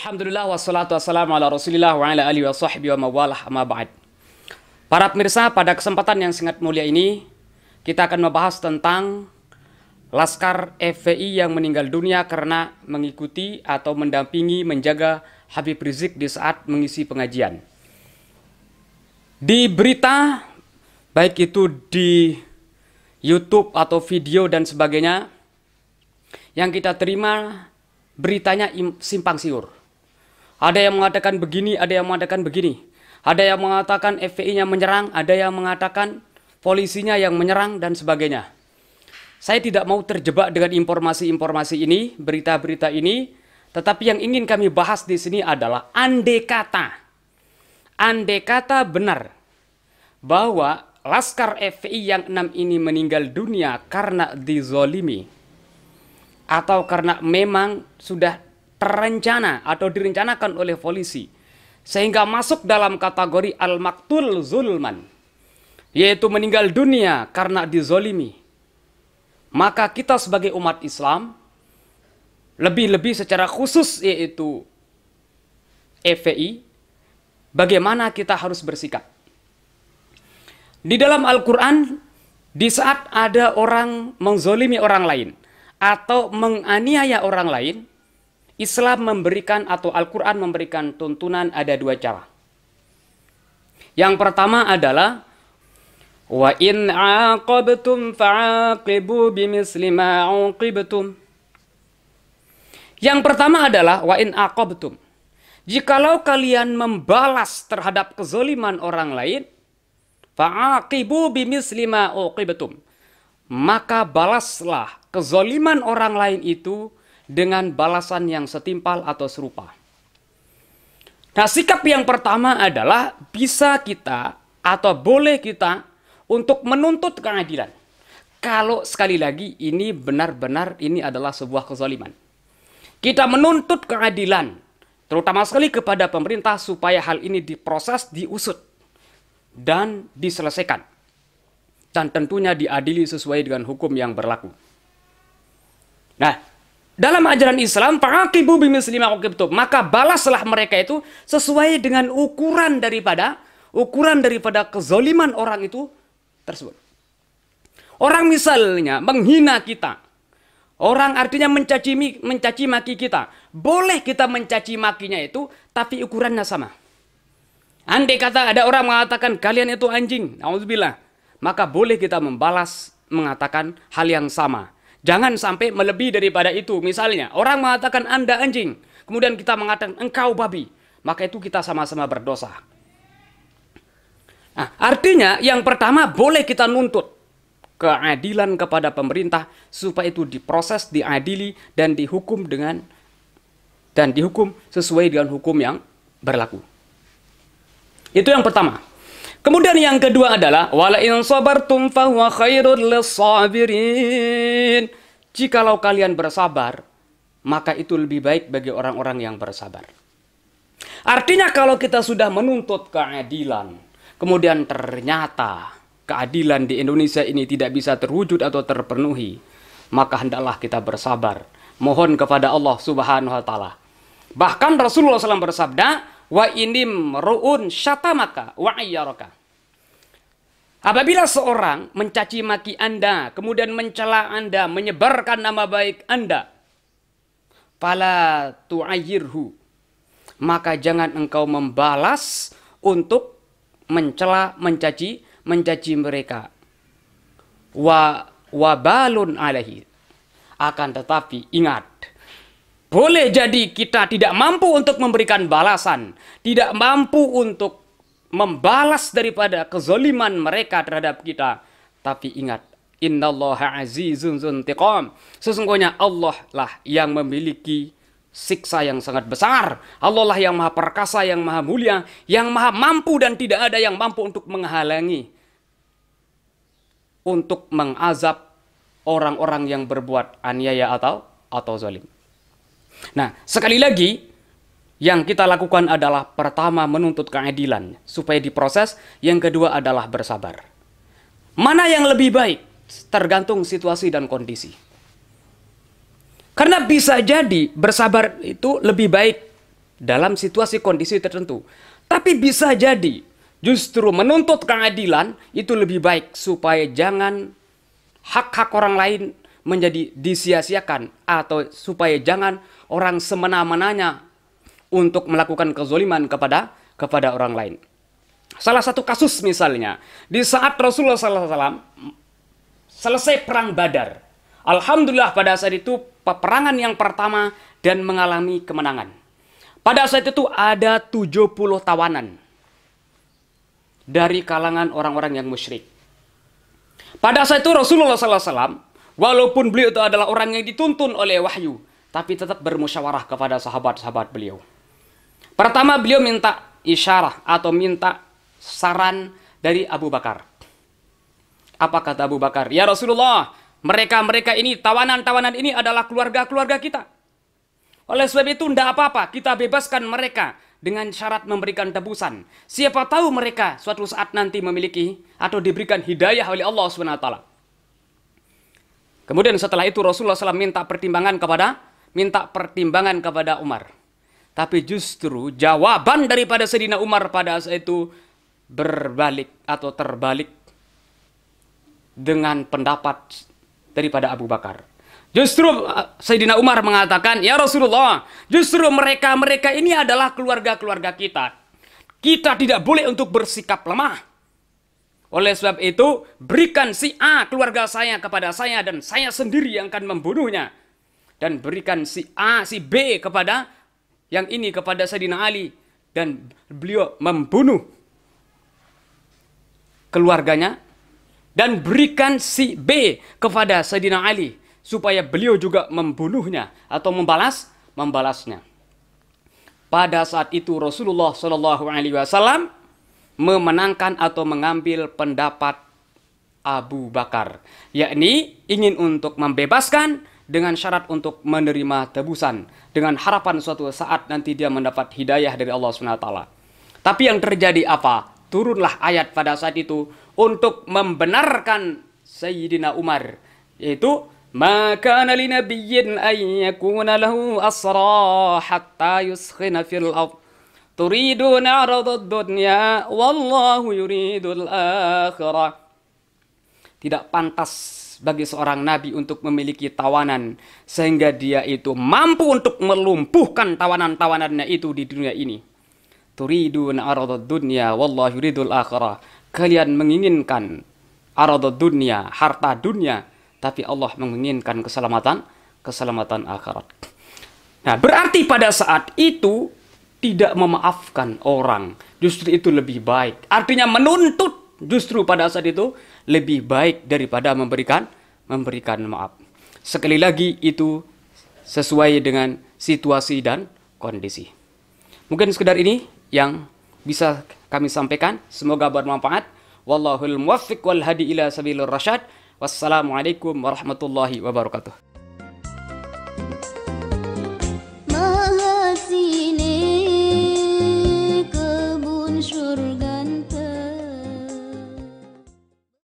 Alhamdulillah wassalatu wassalamu ala rasulillah wa ala alihi wa sahbihi wa mawalah amma ba'd. Para pemirsa, pada kesempatan yang sangat mulia ini kita akan membahas tentang Laskar FPI yang meninggal dunia karena mengikuti atau mendampingi menjaga Habib Rizik di saat mengisi pengajian. Di berita, baik itu di YouTube atau video dan sebagainya, yang kita terima beritanya simpang siur. Ada yang mengatakan begini, ada yang mengatakan begini. Ada yang mengatakan FPI-nya menyerang, ada yang mengatakan polisinya yang menyerang dan sebagainya. Saya tidak mau terjebak dengan informasi-informasi ini, berita-berita ini, tetapi yang ingin kami bahas di sini adalah andai kata benar bahwa Laskar FPI yang 6 ini meninggal dunia karena dizolimi atau karena memang sudah terencana atau direncanakan oleh polisi sehingga masuk dalam kategori al-maktul zulman, yaitu meninggal dunia karena dizolimi, maka kita sebagai umat Islam, lebih-lebih secara khusus yaitu FPI, bagaimana kita harus bersikap. Di dalam Al-Quran, di saat ada orang menzolimi orang lain atau menganiaya orang lain, Islam memberikan atau Al-Quran memberikan tuntunan ada dua cara. Yang pertama adalah wa in aqabtum fa'aqibu bimisli ma uqibtum. Yang pertama adalah wa in aqabtum. Jikalau kalian membalas terhadap kezoliman orang lain, fa'aqibu bimisli ma uqibtum, maka balaslah kezoliman orang lain itu dengan balasan yang setimpal atau serupa. Nah, sikap yang pertama adalah bisa kita atau boleh kita untuk menuntut keadilan. Kalau sekali lagi ini benar-benar ini adalah sebuah kezaliman. Kita menuntut keadilan, terutama sekali kepada pemerintah supaya hal ini diproses, diusut, dan diselesaikan. Dan tentunya diadili sesuai dengan hukum yang berlaku. Nah, dalam ajaran Islam, fa'aqibu bimisli ma uqibtum, maka balaslah mereka itu sesuai dengan ukuran daripada kezoliman orang itu tersebut. Orang misalnya menghina kita, orang artinya mencaci maki kita, boleh kita mencaci makinya itu, tapi ukurannya sama. Andai kata ada orang mengatakan kalian itu anjing, auzubillah, maka boleh kita membalas mengatakan hal yang sama. Jangan sampai melebihi daripada itu. Misalnya, orang mengatakan Anda anjing, kemudian kita mengatakan engkau babi, maka itu kita sama-sama berdosa. Nah, artinya yang pertama boleh kita nuntut keadilan kepada pemerintah supaya itu diproses, diadili dan dihukum sesuai dengan hukum yang berlaku. Itu yang pertama. Kemudian yang kedua adalah wala in sabartum fahuwa khairul lissabirin. Jikalau kalian bersabar, maka itu lebih baik bagi orang-orang yang bersabar. Artinya kalau kita sudah menuntut keadilan, kemudian ternyata keadilan di Indonesia ini tidak bisa terwujud atau terpenuhi, maka hendaklah kita bersabar, mohon kepada Allah Subhanahu wa taala. Bahkan Rasulullah SAW bersabda, wa inim ru'un syatamaka wa ayyaraka. Apabila seorang mencaci maki Anda, kemudian mencela Anda, menyebarkan nama baik Anda, fala tu'ayyirhu, maka jangan engkau membalas untuk mencela, mencaci mereka. Wa balun alaihi. Akan tetapi ingat, boleh jadi kita tidak mampu untuk memberikan balasan, tidak mampu untuk membalas daripada kezaliman mereka terhadap kita. Tapi ingat, innallaha azizun dzuntiqam. Sesungguhnya Allah lah yang memiliki siksa yang sangat besar. Allah lah yang maha perkasa, yang maha mulia, yang maha mampu dan tidak ada yang mampu untuk menghalangi, untuk mengazab orang-orang yang berbuat aniaya atau zalim. Nah, sekali lagi, yang kita lakukan adalah pertama menuntut keadilan supaya diproses, yang kedua adalah bersabar. Mana yang lebih baik? Tergantung situasi dan kondisi. Karena bisa jadi bersabar itu lebih baik dalam situasi kondisi tertentu. Tapi bisa jadi justru menuntut keadilan itu lebih baik supaya jangan hak-hak orang lain menjadi disia-siakan, atau supaya jangan orang semena-menanya untuk melakukan kezaliman kepada orang lain. Salah satu kasus misalnya, di saat Rasulullah SAW selesai perang Badar. Alhamdulillah pada saat itu peperangan yang pertama dan mengalami kemenangan. Pada saat itu ada 70 tawanan dari kalangan orang-orang yang musyrik. Pada saat itu Rasulullah SAW, walaupun beliau itu adalah orang yang dituntun oleh wahyu, tapi tetap bermusyawarah kepada sahabat-sahabat beliau. Pertama, beliau minta isyarah atau minta saran dari Abu Bakar. Apa kata Abu Bakar? Ya Rasulullah, mereka ini, tawanan-tawanan ini adalah keluarga-keluarga kita. Oleh sebab itu, tidak apa-apa, kita bebaskan mereka dengan syarat memberikan tebusan. Siapa tahu mereka suatu saat nanti memiliki atau diberikan hidayah oleh Allah SWT. Kemudian setelah itu Rasulullah SAW minta pertimbangan kepada Umar. Tapi justru jawaban daripada Sayyidina Umar pada saat itu berbalik atau terbalik dengan pendapat daripada Abu Bakar. Justru Sayyidina Umar mengatakan, ya Rasulullah, justru mereka ini adalah keluarga-keluarga kita. Kita tidak boleh untuk bersikap lemah. Oleh sebab itu, berikan si A keluarga saya kepada saya dan saya sendiri yang akan membunuhnya. Dan berikan si A, si B kepada yang ini kepada Sayyidina Ali. Dan beliau membunuh keluarganya. Dan berikan si B kepada Sayyidina Ali, supaya beliau juga membunuhnya atau membalasnya. Pada saat itu Rasulullah SAW memenangkan atau mengambil pendapat Abu Bakar, yakni ingin untuk membebaskan dengan syarat untuk menerima tebusan, dengan harapan suatu saat nanti dia mendapat hidayah dari Allah SWT. Tapi yang terjadi apa? Turunlah ayat pada saat itu untuk membenarkan Sayyidina Umar, yaitu ma kana linabiyyin an yakuna lahu asra hatta yuskhina fil ard turiduna 'aradad dunya wallahu yuridul akhirah. Tidak pantas bagi seorang nabi untuk memiliki tawanan sehingga dia itu mampu untuk melumpuhkan tawanan-tawanannya itu di dunia ini. Turiduna 'aradad dunya wallahu yuridul akhirah. Kalian menginginkan aradad dunya, harta dunia, tapi Allah menginginkan keselamatan akhirat. Nah, berarti pada saat itu tidak memaafkan orang justru itu lebih baik. Artinya menuntut justru pada saat itu lebih baik daripada memberikan maaf. Sekali lagi itu sesuai dengan situasi dan kondisi. Mungkin sekedar ini yang bisa kami sampaikan. Semoga bermanfaat. Wallahul muwaffiq wal hadi ila sabilir rasyad. Wassalamualaikum warahmatullahi wabarakatuh.